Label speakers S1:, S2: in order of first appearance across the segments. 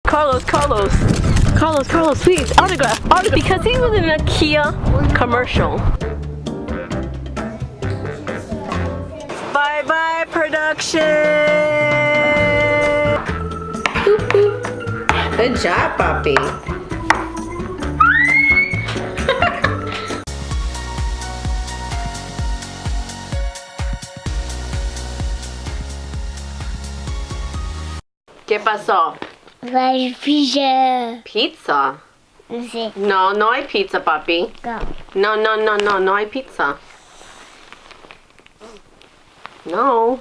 S1: Carlos, please, autograph. Because he was in an Ikea commercial. Bye-bye, production. Good job, Papi. ¿Qué pasó?
S2: Pizza.
S1: Pizza?
S2: Sí.
S1: No, no hay pizza, papi.
S2: Go.
S1: No hay pizza. No.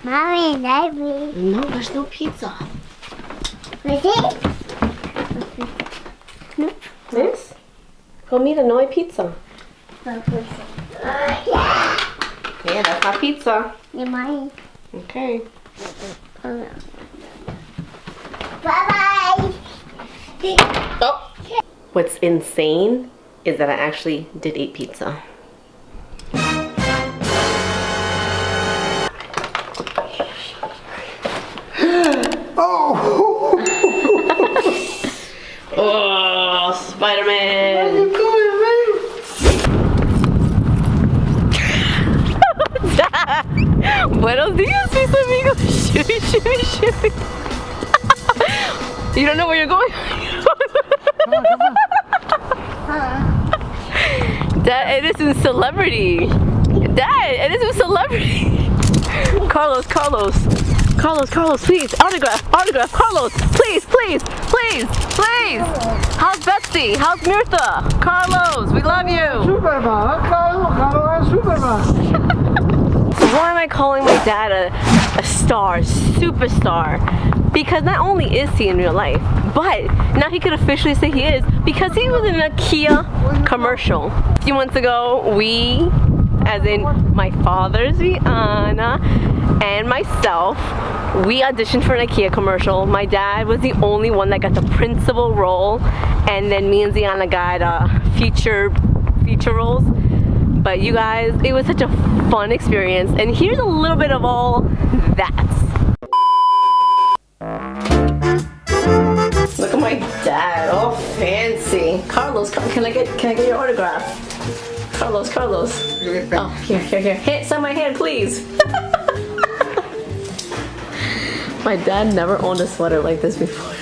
S2: Mommy, Daddy.
S1: No, there's no pizza.
S2: What's it?
S1: ¿Ves? Comida, no hay pizza.
S2: Yeah.
S1: Yeah, that's not pizza.
S2: You mind?
S1: Okay.
S2: Bye-bye.
S1: Oh. What's insane is that I actually did eat pizza. Oh, Spider-Man. Buenos dias, mis amigos. Shimmy. You don't know where you're going? Dad, it is a celebrity. Dad, it is a celebrity. Carlos, please, autograph. Carlos, please. How's Betsy? How's Mirtha? Carlos, we love you.
S3: Superman, Carlos, Superman.
S1: Why am I calling my dad a star, superstar? Because not only is he in real life, but now he could officially say he is because he was in an Ikea commercial. A few months ago, we, as in my father, Ziana, and myself, we auditioned for an Ikea commercial. My dad was the only one that got the principal role, and then me and Ziana got feature roles. But you guys, it was such a fun experience, and here's a little bit of all that. Look at my dad, all fancy. Carlos, can I get your autograph? Carlos. Oh, here. Sign my hand, please. My dad never owned a sweater like this before.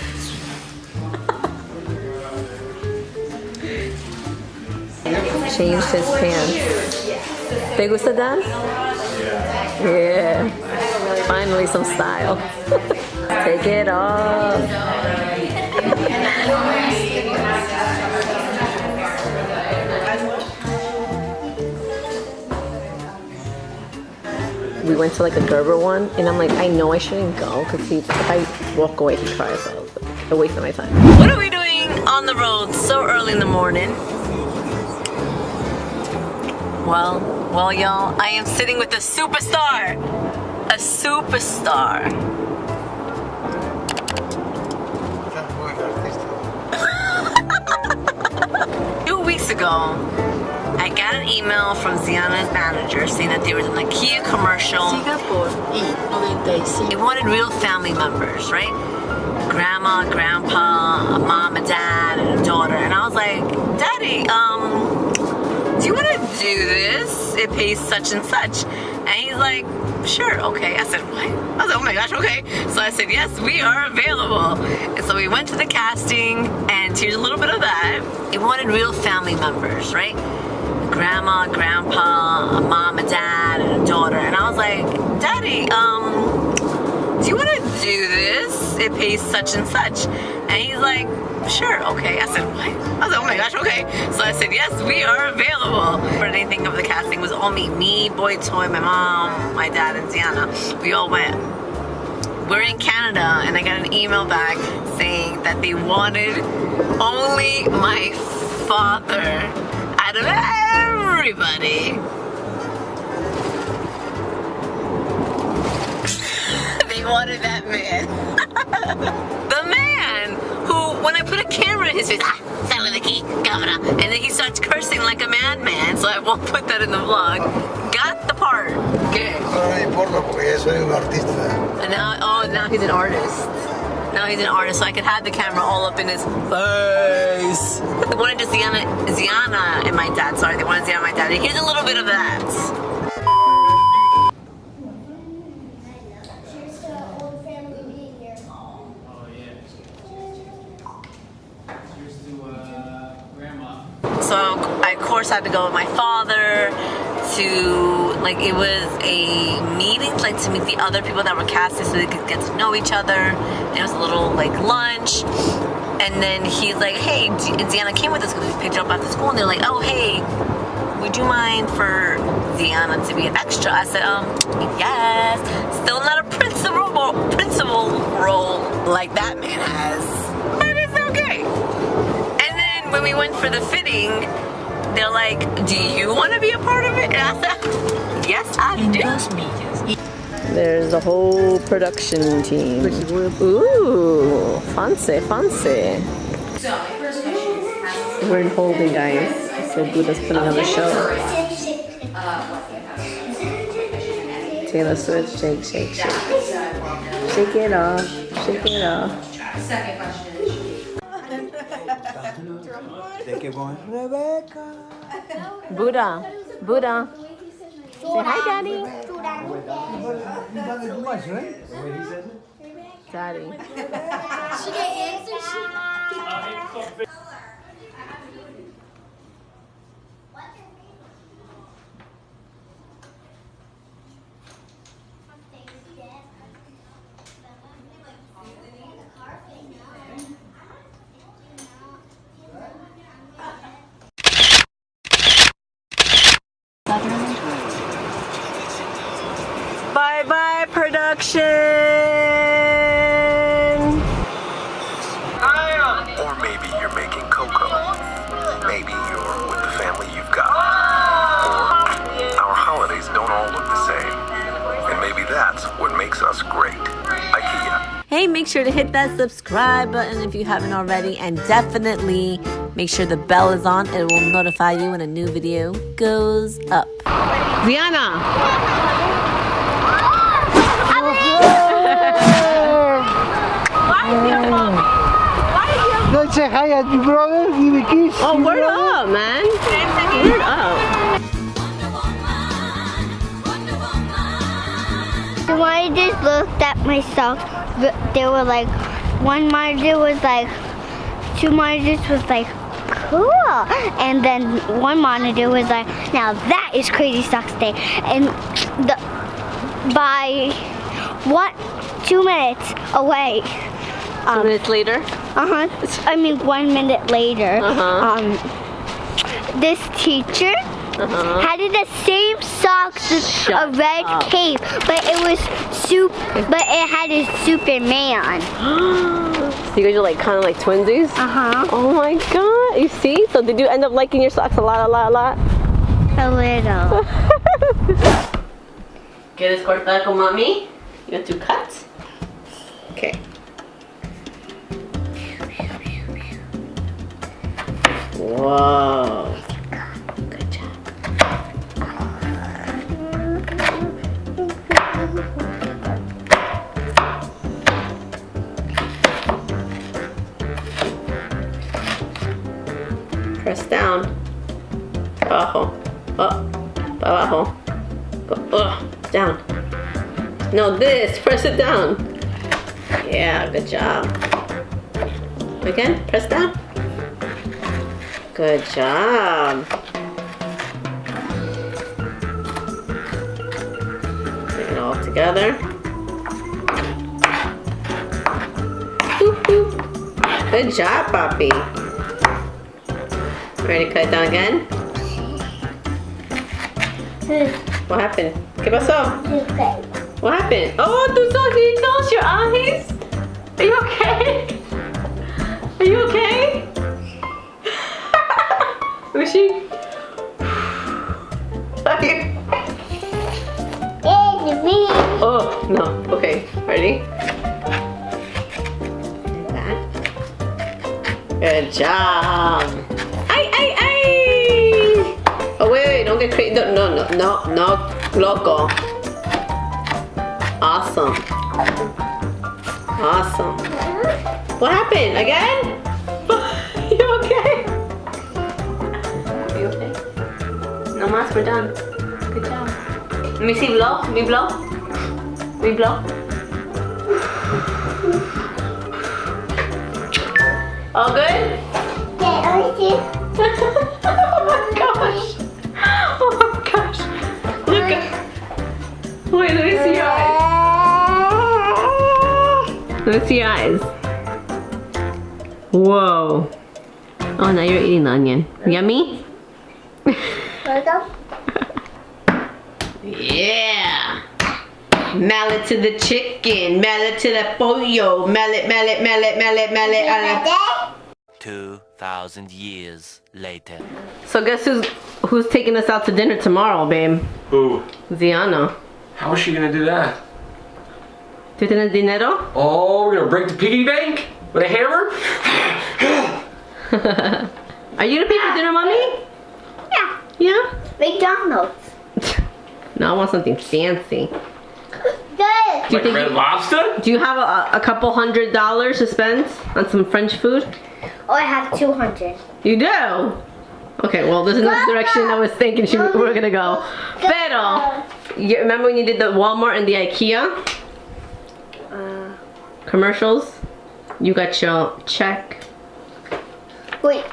S1: Changed his pants. ¿Te gusta, Dad? Yeah. Finally some style. Take it off. We went to like a Gerber one, and I'm like, I know I shouldn't go because if I walk away, he cries. So I was like, a waste of my time. What are we doing on the road so early in the morning? Well, y'all, I am sitting with a superstar. A superstar. 2 weeks ago, I got an email from Ziana's manager saying that there was an Ikea commercial. They wanted real family members, right? Grandma, grandpa, a mom, a dad, and a daughter. And I was like, Daddy, do you want to do this? It pays such and such. And he's like, sure, okay. I said, what? I was like, oh my gosh, okay. So I said, yes, we are available. And so we went to the casting, and here's a little bit of that. They wanted real family members, right? Grandma, grandpa, a mom, a dad, and a daughter. And I was like, Daddy, do you want to do this? It pays such and such. And he's like, sure, okay. I said, what? I was like, oh my gosh, okay. So I said, yes, we are available. What did I think of the casting? It was all me, BOYTOY, my mom, my dad, and Ziana. We all went. We're in Canada, and I got an email back saying that they wanted only my father out of everybody. They wanted that man. The man who, when I put a camera in his face, sale de aquí, cámara, and then he starts cursing like a madman, so I won't put that in the vlog, got the part. Okay. And now, now he's an artist. Now he's an artist, so I could have the camera all up in his face. They wanted to Ziana and my dad. Sorry, they wanted Ziana and my dad. Here's a little bit of that. So I of course had to go with my father to, like, it was a meeting, like, to meet the other people that were casted so they could get to know each other. And it was a little, like, lunch. And then he's like, hey, Ziana came with us because we picked her up after school. And they're like, oh, hey, would you mind for Ziana to be an extra? I said, yes. Still not a principal role like that man has. But it's okay. And then when we went for the fitting, they're like, do you want to be a part of it? And I said, yes, I do. There's a whole production team. Ooh, fancy, fancy. So, my first question is, we're in holding, guys. So Buddha's putting on the show. Taylor Swift, shake, shake, shake. Shake it off, shake it off. Second question is,
S4: they keep going, Rebecca.
S1: Buddha, Buddha. Say hi, Daddy.
S4: You done it too much, right? The way he said it?
S1: Daddy.
S2: She didn't answer.
S1: Bye-bye, production.
S5: Or maybe you're making cocoa. Maybe you're with the family you've got. Or our holidays don't all look the same. And maybe that's what makes us great. Ikea.
S1: Hey, make sure to hit that subscribe button if you haven't already, and definitely make sure the bell is on. It will notify you when a new video goes up. Ziana!
S3: Don't say hi at your brother, give a kiss.
S1: Oh, word up, man. Word up.
S2: So when I just looked at my socks, they were like, one monitor was like, two monitors was like, cool. And then one monitor was like, now that is crazy socks day. And by 2 minutes away.
S1: 2 minutes later?
S2: I mean 1 minute later. This teacher had the same socks as a red cape, but it was but it had a Superman.
S1: You guys are like kind of like twinsies? Oh my god, you see? So did you end up liking your socks a lot?
S2: A little.
S1: ¿Quieres cortar con mami? You want to cut? Okay. Whoa. Good job. Press down. Abajo. Up. Abajo. Go. Down. No, this. Press it down. Yeah, good job. Again, press down. Good job. Bring it all together. Boop, boop. Good job, Papi. Ready to cut it down again? What happened? ¿Qué pasó? What happened? Oh, tus ojitos, your eyes. Are you okay? Are you okay? Ushi? Oh, no. Okay. Ready? Like that. Good job. Oh, wait. Don't get crazy. No, loco. Awesome. What happened? Again? You okay? Are you okay? No mas, we're done. Good job. Let me see, blow. Let me blow. Let me blow. All good?
S2: Yeah,
S1: Oh my gosh. Oh my gosh. Look at. Wait, let me see your eyes. Let me see your eyes. Whoa. Oh, now you're eating the onion. Yummy? Yeah. Mallet to the chicken. Mallet to the pollo. Mallet, mallet, mallet, mallet, mallet.
S6: 2,000 years later.
S1: So guess who's taking us out to dinner tomorrow, babe?
S7: Who?
S1: Ziana.
S7: How is she gonna do that?
S1: ¿Tú tienes dinero?
S7: Oh, we're gonna break the piggy bank with a hammer?
S1: Are you gonna pay for dinner, mommy?
S2: Yeah.
S1: Yeah?
S2: McDonald's.
S1: No, I want something fancy.
S2: Good.
S1: Do you
S7: Like Red Lobster?
S1: Do you have a couple $100 to spend on some French food?
S2: Oh, I have 200.
S1: You do? Okay, well, this is not the direction I was thinking we were gonna go. Pero, you remember when you did the Walmart and the Ikea commercials? You got your check.
S2: Wait.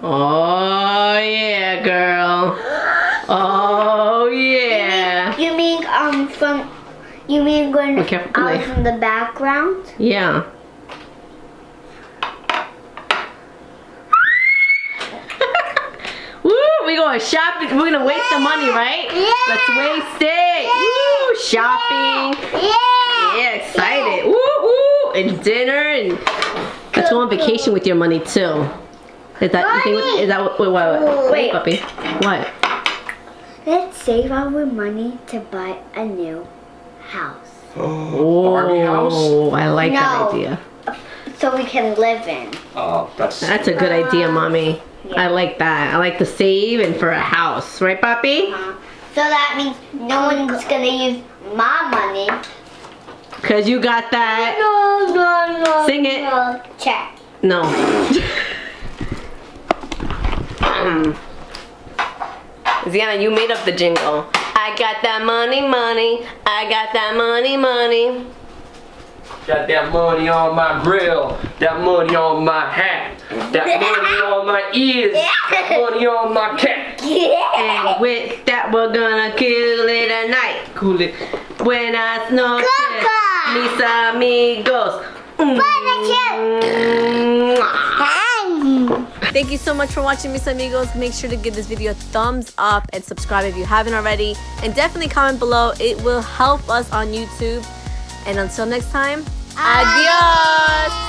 S1: Oh yeah, girl. Oh yeah.
S2: You mean when
S1: Be careful,
S2: I was
S1: knife.
S2: in the background?
S1: Yeah. Woo! We going shopping. We're gonna waste the money, right?
S2: Yeah.
S1: Let's waste it. Woo! Shopping.
S2: Yeah.
S1: Yeah, excited. Woo woo! And dinner and let's go on vacation with your money too. Is that you think? Is that what? Wait, puppy. What?
S2: Let's save our money to buy a new house.
S7: Barbie house?
S1: Oh, I like that
S2: No.
S1: idea.
S2: So we can live in.
S7: Oh, that's
S1: That's a good idea, mommy. I like that. I like to save and for a house, right, Papi?
S2: So that means no one's gonna use my money.
S1: Cause you got that.
S2: No.
S1: Sing it.
S2: No. Check.
S1: No. Ziana, you made up the jingle. I got that money, money. I got that money, money.
S7: got that money on my grill, that money on my hat, that money on my ears, that money on my cat.
S1: And with that, we're gonna kill it at night. Cool it. Buenas noches, mis amigos. Thank you so much for watching, mis amigos. Make sure to give this video a thumbs up and subscribe if you haven't already. And definitely comment below. It will help us on YouTube. And until next time, adios.